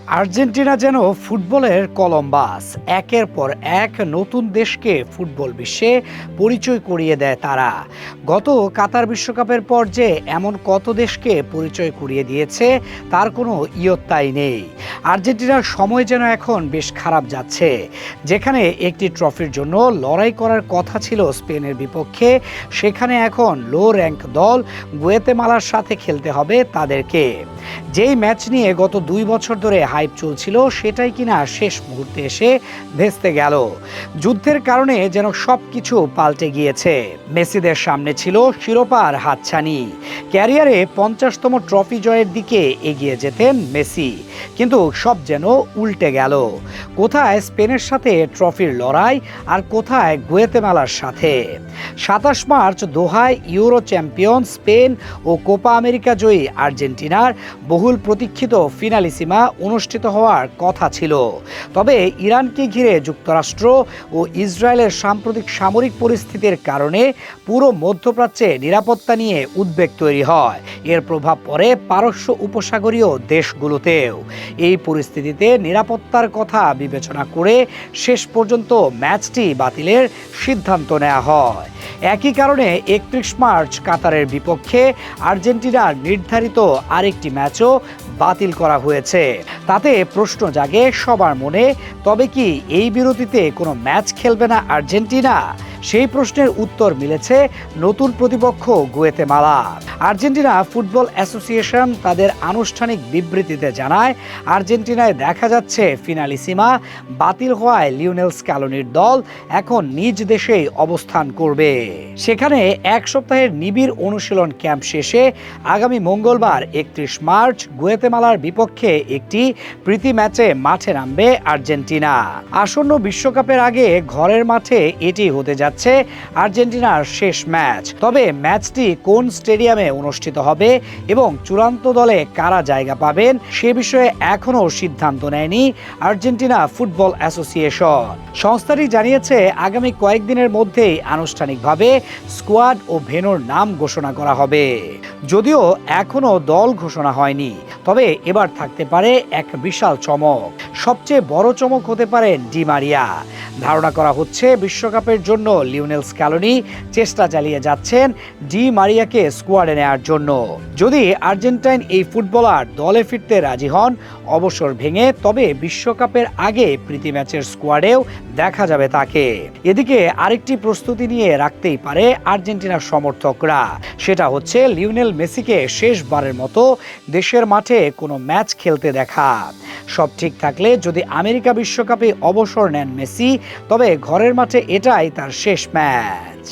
Argentina যেন ফুটবলের Columbus, একের পর এক নতুন দেশকে ফুটবল বিশ্বে পরিচয় করিয়ে দেয় তারা। গত কাতার বিশ্বকাপের পর যে এমন কত দেশকে পরিচয় করিয়ে দিয়েছে তার কোনো ইয়ত্তাই নেই। আর্জেন্টিনার সময় যেন এখন বেশ খারাপ যাচ্ছে। যেখানে একটি ট্রফির জন্য লড়াই করার কথা ছিল স্পেনের বিপক্ষে, সেখানে এখন লো র্যাঙ্ক দল গুয়েতেমালার সাথে খেলতে হবে তাদেরকে। যেই ম্যাচ নিয়ে গত 2 বছর ধরে হাইপ চলছিল সেটাই কিনা শেষ মুহূর্তে এসে ভেস্তে গেল। যুদ্ধের কারণে যেন সবকিছু পাল্টে গিয়েছে। মেসিদের সামনে ছিল শিরোপার হাতছানি। ক্যারিয়ারে 50তম ট্রফি জয়ের দিকে এগিয়ে যেতেন মেসি, কিন্তু সব যেন উল্টে গেল। কোথায় স্পেনের সাথে ট্রফির লড়াই, আর কোথায় গুয়েতেমালার সাথে। 27 মার্চ দোহায় ইউরো চ্যাম্পিয়ন স্পেন ও কোপা আমেরিকা জয়ী আর্জেন্টিনার বহুল প্রতীক্ষিত ফিনালিসিমা অনুষ্ঠিত হওয়ার কথা ছিল। তবে ইরানকে ঘিরে যুক্তরাষ্ট্র ও ইসরায়েলের সাম্প্রতিক সামরিক পরিস্থিতির কারণে পুরো মধ্যপ্রাচ্যে নিরাপত্তা নিয়ে উদ্বেগ তৈরি হয়। এর প্রভাব পড়ে পারস্য উপসাগরীয় দেশগুলোতেও। এই পরিস্থিতিতে নিরাপত্তার কথা বিবেচনা করে শেষ পর্যন্ত ম্যাচটি বাতিলের সিদ্ধান্ত নেওয়া হয়। একই কারণে 31 মার্চ কাতারের বিপক্ষে আর্জেন্টিনার নির্ধারিত আরেকটি ম্যাচও বাতিল করা হয়েছে। তাতে প্রশ্ন জাগে সবার মনে, তবে কি এই বিরতিতে কোনো ম্যাচ খেলবে না আর্জেন্টিনা? সেই প্রশ্নের উত্তর মিলেছে নতুন প্রতিপক্ষ গুয়েতেমালা। আর্জেন্টিনা ফুটবল অ্যাসোসিয়েশন তাদের আনুষ্ঠানিক বিবৃতিতে জানায়, আর্জেন্টিনায় দেখা যাচ্ছে ফিনালিসিমা বাতিল হওয়ায় লিওনেল স্ক্যালোনির দল এখন নিজ দেশেই অবস্থান করবে। সেখানে এক সপ্তাহের নিবিড় অনুশীলন ক্যাম্প শেষে আগামী মঙ্গলবার 31 মার্চ গুয়েতেমালার বিপক্ষে একটি প্রীতি ম্যাচে মাঠে নামবে আর্জেন্টিনা। আসন্ন বিশ্বকাপের আগে ঘরের মাঠে এটি হতে যাচ্ছে আর্জেন্টিনার শেষ ম্যাচ। তবে ম্যাচটি কোন স্টেডিয়ামে অনুষ্ঠিত হবে এবং চূড়ান্ত দলে কারা জায়গা পাবেন সে বিষয়ে এখনও সিদ্ধান্ত নেয়নি আর্জেন্টিনা ফুটবল অ্যাসোসিয়েশন। সংস্থাটি জানিয়েছে আগামী কয়েকদিনের মধ্যেই আনুষ্ঠানিকভাবে স্কোয়াড ও ভেন্যুর নাম ঘোষণা করা হবে। যদিও এখনও দল ঘোষণা হয়নি, তবে এবার থাকতে পারে এক বিশাল চমক। সবচেয়ে বড় চমক হতে পারে ডি মারিয়া। ধারণা করা হচ্ছে বিশ্বকাপের জন্য লিওনেল স্ক্যালোনি চেষ্টা চালিয়ে যাচ্ছেন ডি মারিয়াকে স্কোয়াডে নেওয়ার জন্য। যদি আর্জেন্টাইন এই ফুটবলার দলে ফিরতে রাজি হন অবসর ভেঙে, তবে বিশ্বকাপের আগে প্রীতি ম্যাচের স্কোয়াডেও দেখা যাবে তাকে। এদিকে আরেকটি প্রস্তুতি নিয়ে রাখতেই পারে আর্জেন্টিনার সমর্থকরা। সেটা হচ্ছে লিওনেল মেসিকে শেষবারের মতো দেশের মাঠে কোনো ম্যাচ খেলতে দেখা। সব ঠিক থাকলে যদি আমেরিকা বিশ্বকাপে অবসর নেন মেসি, তবে ঘরের মাঠে এটাই তার শেষ ম্যাচ।